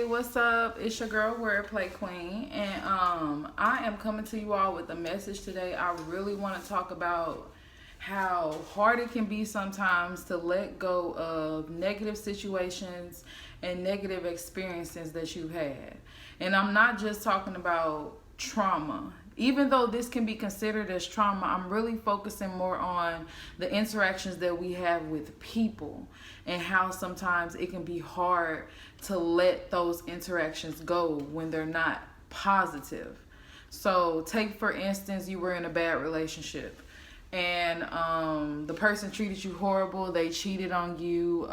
What's up? It's your girl Wordplay Queen, and I am coming to you all with a message today. I really want to talk about how hard it can be sometimes to let go of negative situations and negative experiences that you've had. And I'm not just talking about trauma. Even though this can be considered as trauma, I'm really focusing more on the interactions that we have with people and how sometimes it can be hard to let those interactions go when they're not positive. So take, for instance, you were in a bad relationship and the person treated you horrible, they cheated on you,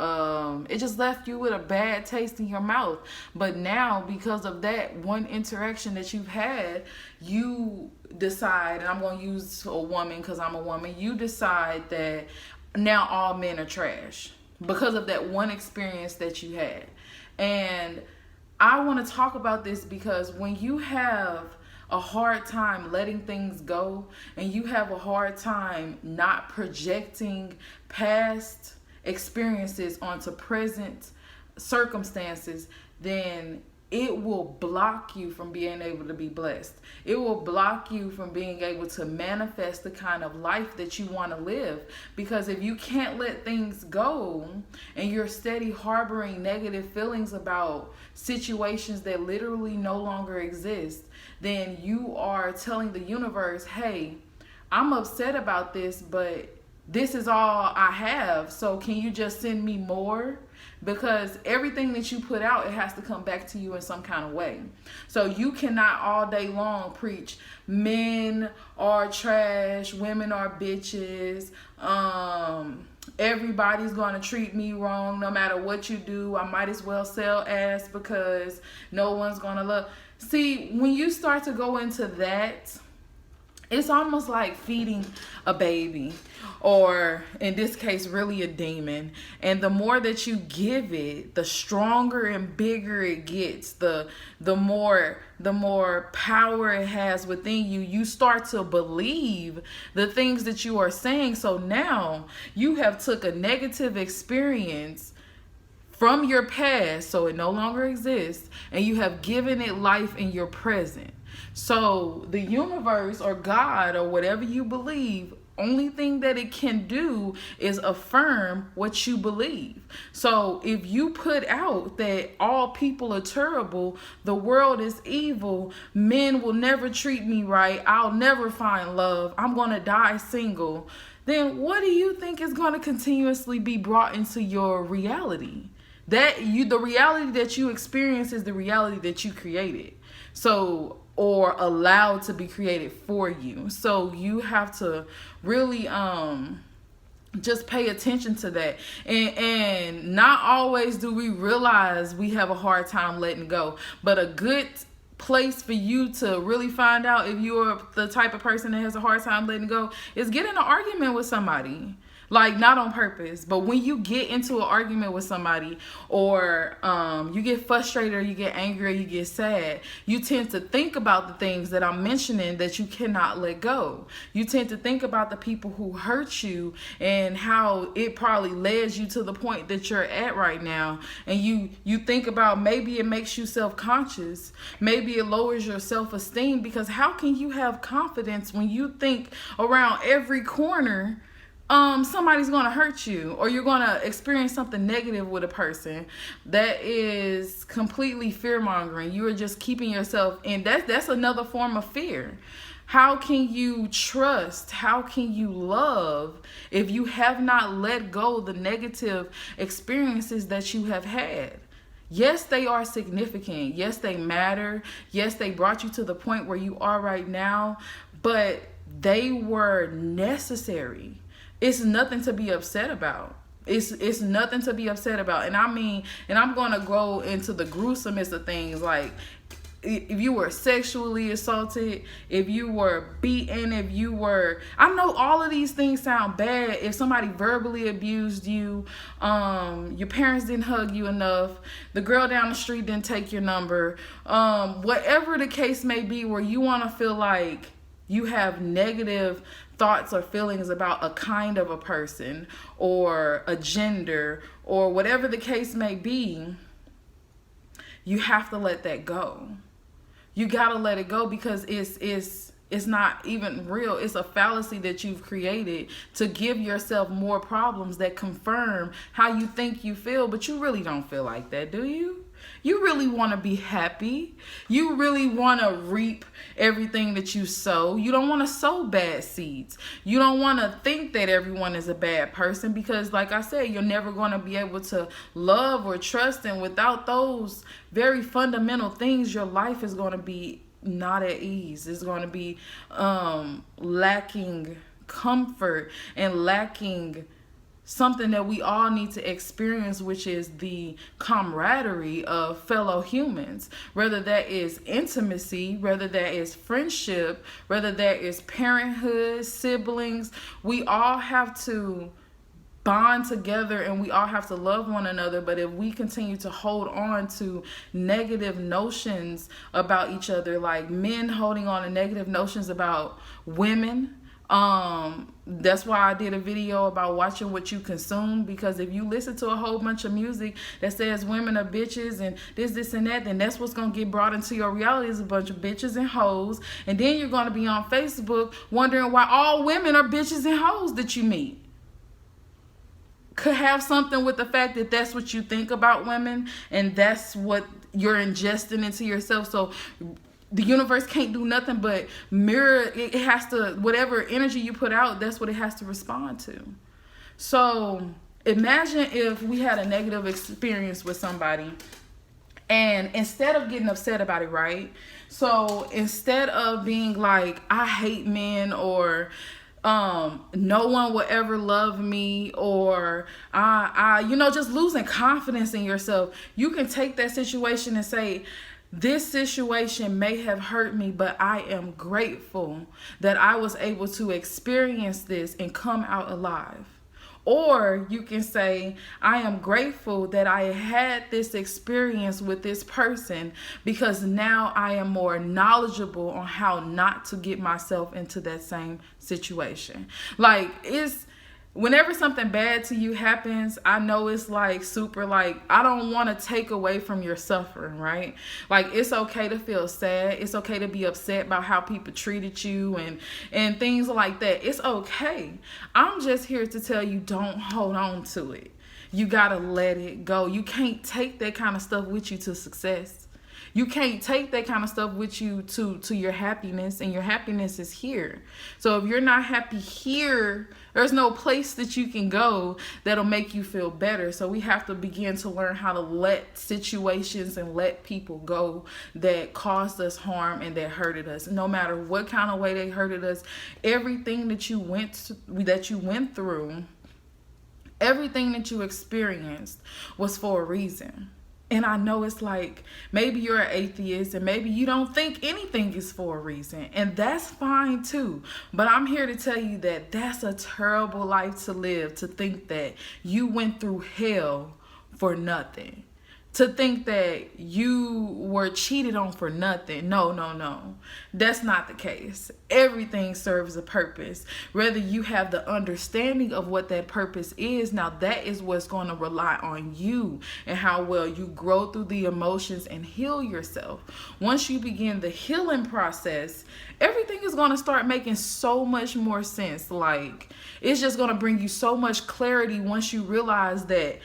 it just left you with a bad taste in your mouth. But now, because of that one interaction that you've had, you decide, and I'm going to use a woman because I'm a woman, you decide that now all men are trash because of that one experience that you had. And I want to talk about this because when you have a hard time letting things go and you have a hard time not projecting past experiences onto present circumstances, then it will block you from being able to be blessed. It will block you from being able to manifest the kind of life that you want to live. Because if you can't let things go and you're steady harboring negative feelings about situations that literally no longer exist, then you are telling the universe, hey, I'm upset about this, but this is all I have. So can you just send me more? Because everything that you put out, it has to come back to you in some kind of way. So you cannot all day long preach men are trash, women are bitches, everybody's going to treat me wrong no matter what you do. I might as well sell ass because no one's going to love. See, when you start to go into that, it's almost like feeding a baby, or in this case, really a demon. And the more that you give it, the stronger and bigger it gets, the more power it has within you. You start to believe the things that you are saying. So now you have took a negative experience from your past, so it no longer exists, and you have given it life in your present. So the universe or God or whatever you believe, only thing that it can do is affirm what you believe. So if you put out that all people are terrible, the world is evil, men will never treat me right, I'll never find love, I'm going to die single, then what do you think is going to continuously be brought into your reality? The reality that you experience is the reality that you created. So, or allowed to be created for you. So you have to really just pay attention to that. And not always do we realize we have a hard time letting go. But a good place for you to really find out if you're the type of person that has a hard time letting go is get in an argument with somebody. Like, not on purpose, but when you get into an argument with somebody, or you get frustrated, or you get angry, or you get sad, you tend to think about the things that I'm mentioning that you cannot let go. You tend to think about the people who hurt you and how it probably led you to the point that you're at right now. And you think about, maybe it makes you self-conscious. Maybe it lowers your self-esteem, because how can you have confidence when you think around every corner somebody's going to hurt you, or you're going to experience something negative with a person? That is completely fear-mongering. You are just keeping yourself in. That's another form of fear. How can you trust? How can you love if you have not let go the negative experiences that you have had? Yes, they are significant. Yes, they matter. Yes, they brought you to the point where you are right now, but they were necessary. It's nothing to be upset about. It's nothing to be upset about. And I mean, and I'm going to go into the gruesomest of things, like if you were sexually assaulted, if you were beaten, I know all of these things sound bad. If somebody verbally abused you, your parents didn't hug you enough, the girl down the street didn't take your number, whatever the case may be, where you want to feel like you have negative thoughts or feelings about a kind of a person or a gender or whatever the case may be, you have to let that go. You gotta let it go, because it's not even real. It's a fallacy that you've created to give yourself more problems that confirm how you think you feel, but you really don't feel like that, do you? You really want to be happy. You really want to reap everything that you sow. You don't want to sow bad seeds. You don't want to think that everyone is a bad person, because like I said, you're never going to be able to love or trust. And without those very fundamental things, your life is going to be not at ease. It's going to be lacking comfort and lacking something that we all need to experience, which is the camaraderie of fellow humans. Whether that is intimacy, whether that is friendship, whether that is parenthood, siblings, we all have to bond together and we all have to love one another. But if we continue to hold on to negative notions about each other, like men holding on to negative notions about women, that's why I did a video about watching what you consume, because if you listen to a whole bunch of music that says women are bitches and this and that, then that's what's going to get brought into your reality, is a bunch of bitches and hoes. And then you're going to be on Facebook wondering why all women are bitches and hoes that you meet. Could have something with the fact that that's what you think about women and that's what you're ingesting into yourself. So the universe can't do nothing but mirror. It has to, whatever energy you put out, that's what it has to respond to. So imagine if we had a negative experience with somebody, and instead of getting upset about it, right? So instead of being like, I hate men, or no one will ever love me, or I just losing confidence in yourself, you can take that situation and say, this situation may have hurt me, but I am grateful that I was able to experience this and come out alive. Or you can say, I am grateful that I had this experience with this person, because now I am more knowledgeable on how not to get myself into that same situation. Like, whenever something bad to you happens, I know it's like super, like, I don't want to take away from your suffering, right? Like, it's okay to feel sad. It's okay to be upset about how people treated you and things like that. It's okay. I'm just here to tell you, don't hold on to it. You got to let it go. You can't take that kind of stuff with you to success. You can't take that kind of stuff with you to your happiness, and your happiness is here. So if you're not happy here, there's no place that you can go that'll make you feel better. So we have to begin to learn how to let situations and let people go that caused us harm and that hurted us. No matter what kind of way they hurted us, everything that you went through, everything that you experienced was for a reason. And I know it's like, maybe you're an atheist and maybe you don't think anything is for a reason. And that's fine too. But I'm here to tell you that that's a terrible life to live, to think that you went through hell for nothing. To think that you were cheated on for nothing. No. That's not the case. Everything serves a purpose. Whether you have the understanding of what that purpose is, now that is what's going to rely on you and how well you grow through the emotions and heal yourself. Once you begin the healing process, everything is going to start making so much more sense. Like, it's just going to bring you so much clarity once you realize that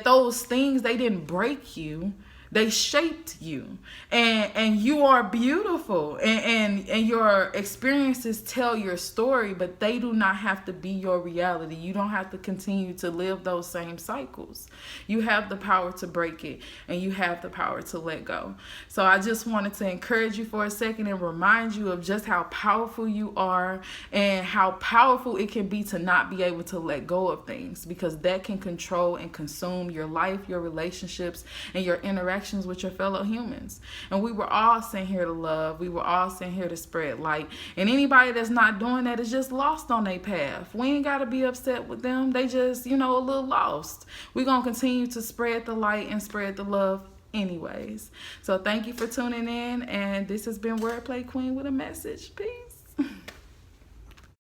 those things, they didn't break you, they shaped you, and you are beautiful, and your experiences tell your story, but they do not have to be your reality. You don't have to continue to live those same cycles. You have the power to break it, and you have the power to let go. So I just wanted to encourage you for a second and remind you of just how powerful you are and how powerful it can be to not be able to let go of things, because that can control and consume your life, your relationships, and your interactions with your fellow humans. And we were all sent here to love. We were all sent here to spread light. And anybody that's not doing that is just lost on their path. We ain't got to be upset with them. They just, a little lost. We're going to continue to spread the light and spread the love anyways. So thank you for tuning in. And this has been Wordplay Queen with a message. Peace.